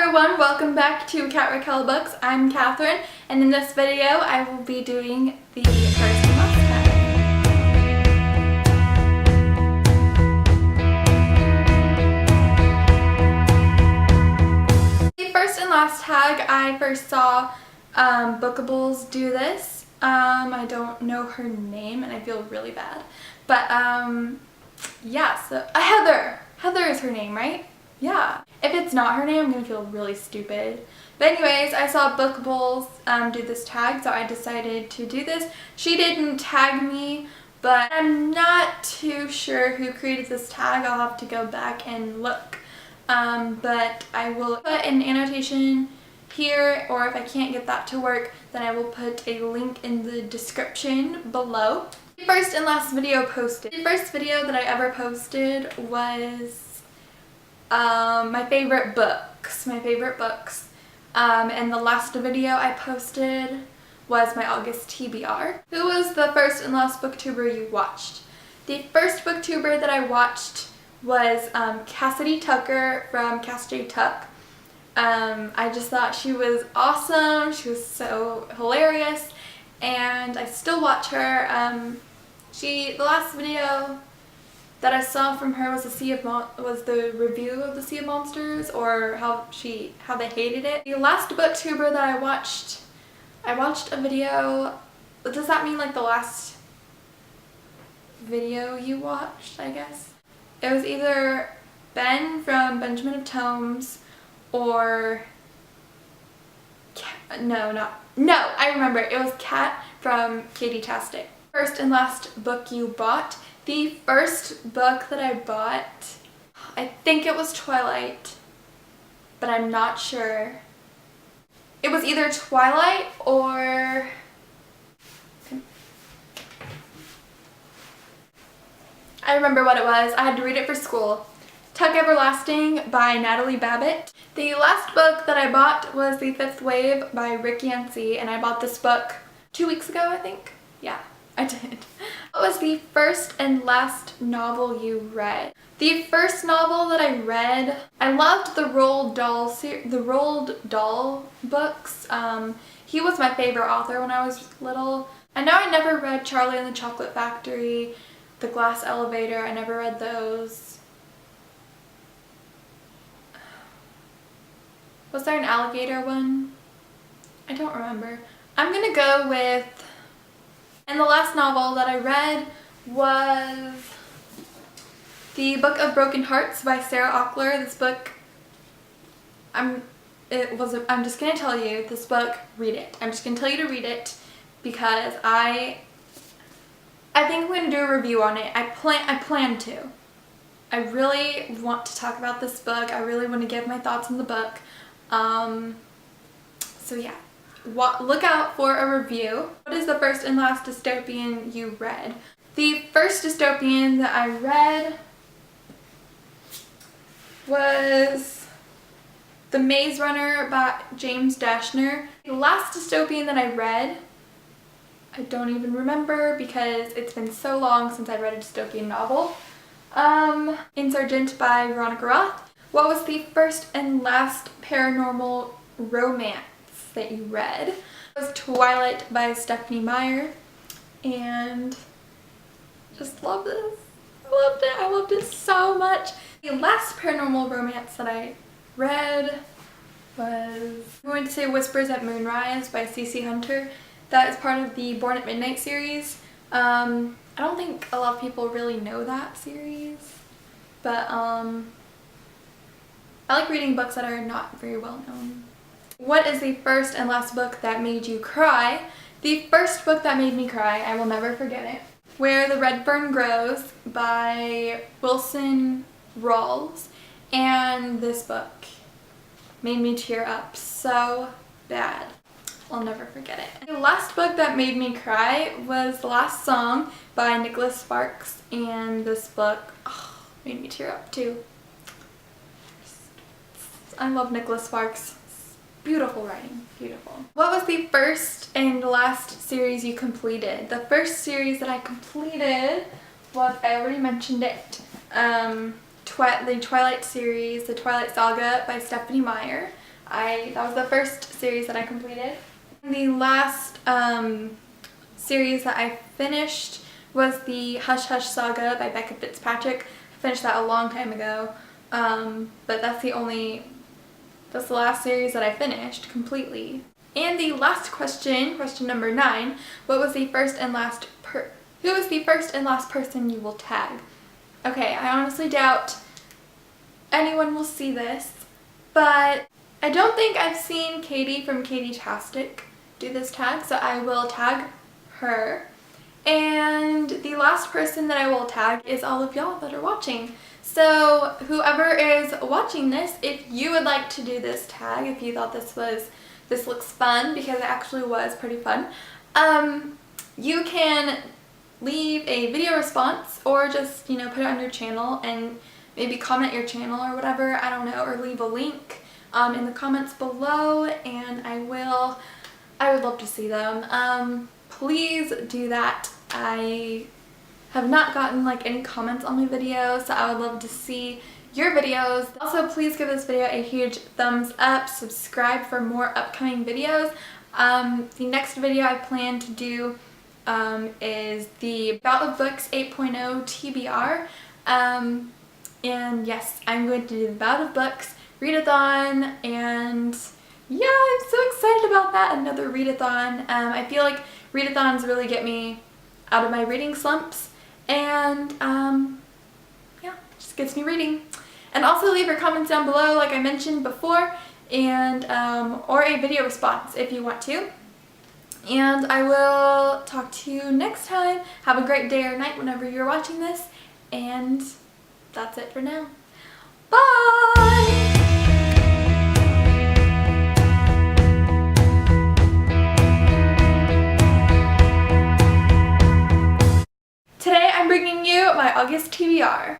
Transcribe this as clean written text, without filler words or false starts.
everyone, welcome back to CatRaquelBooks. I'm Catherine, and in this video I will be doing the first and last tag. The first and last tag, I first saw Bookables do this. I don't know her name and I feel really bad. But yeah, so Heather. Heather is her name, right? Yeah. If it's not her name, I'm gonna feel really stupid. But anyways, I saw Bookables do this tag, so I decided to do this. She didn't tag me, but I'm not too sure who created this tag. I'll have to go back and look. But I will put an annotation here, or if I can't get that to work, then I will put a link in the description below. The first and last video posted. The first video that I ever posted was my favorite books. And the last video I posted was my August TBR. Who was the first and last booktuber you watched? The first booktuber that I watched was Cassidy Tucker from Cassidy Tuck. I just thought she was awesome. She was so hilarious, and I still watch her. The last video that I saw from her was the review of the Sea of Monsters, or how they hated it. The last booktuber that I watched a video. Does that mean like the last video you watched, I guess? It was either Ben from Benjamin of Tomes, or I remember, it was Kat from Katie Tastic. First and last book you bought. The first book that I bought, I think it was Twilight, but I'm not sure. It was either Twilight or I remember what it was. I had to read it for school. Tuck Everlasting by Natalie Babbitt. The last book that I bought was The Fifth Wave by Rick Yancey, and I bought this book 2 weeks ago, I think. Yeah, I did. What was the first and last novel you read? The first novel that I read, I loved the Roald Dahl books. He was my favorite author when I was little. I know I never read Charlie and the Chocolate Factory, The Glass Elevator. I never read those. Was there an alligator one? I don't remember. I'm gonna go with... And the last novel that I read was The Book of Broken Hearts by Sarah Auchler. This book, I'm just gonna tell you, this book, read it. I'm just gonna tell you to read it because I think I'm gonna do a review on it. I plan to. I really want to talk about this book. I really want to give my thoughts on the book. So yeah. Look out for a review. What is the first and last dystopian you read? The first dystopian that I read was The Maze Runner by James Dashner. The last dystopian that I read, I don't even remember because it's been so long since I read a dystopian novel. Insurgent by Veronica Roth. What was the first and last paranormal romance that you read? It was Twilight by Stephanie Meyer, and just love this. Loved it. I loved it so much. The last paranormal romance that I read was, I'm going to say, Whispers at Moonrise by C.C. Hunter. That is part of the Born at Midnight series. I don't think a lot of people really know that series, but I like reading books that are not very well known. What is the first and last book that made you cry? The first book that made me cry, I will never forget it. Where the Red Fern Grows by Wilson Rawls. And this book made me tear up so bad. I'll never forget it. The last book that made me cry was The Last Song by Nicholas Sparks. And this book made me tear up too. I love Nicholas Sparks. Beautiful writing, beautiful. What was the first and last series you completed? The first series that I completed was, I already mentioned it, the Twilight series, the Twilight Saga by Stephanie Meyer. That was the first series that I completed. The last series that I finished was the Hush Hush Saga by Becca Fitzpatrick. I finished that a long time ago, but that's the last series that I finished completely. And the last question, question number 9, who was the first and last person you will tag? Okay, I honestly doubt anyone will see this, but I don't think I've seen Katie from Katie-tastic do this tag, so I will tag her. And the last person that I will tag is all of y'all that are watching. So whoever is watching this, if you would like to do this tag, if you thought this looks fun, because it actually was pretty fun, you can leave a video response or just, put it on your channel and maybe comment your channel or whatever, I don't know, or leave a link in the comments below, and I would love to see them. Please do that. I have not gotten any comments on my videos, so I would love to see your videos. Also, please give this video a huge thumbs up, subscribe for more upcoming videos. The next video I plan to do is the Bout of Books 8.0 TBR. And yes, I'm going to do the Bout of Books readathon, and yeah, I'm so excited about that, another readathon. I feel like readathons really get me out of my reading slumps, and yeah, it just gets me reading. And also leave your comments down below like I mentioned before, and or a video response if you want to. And I will talk to you next time. Have a great day or night whenever you're watching this, and that's it for now. Bye! Today I'm bringing you my August TBR.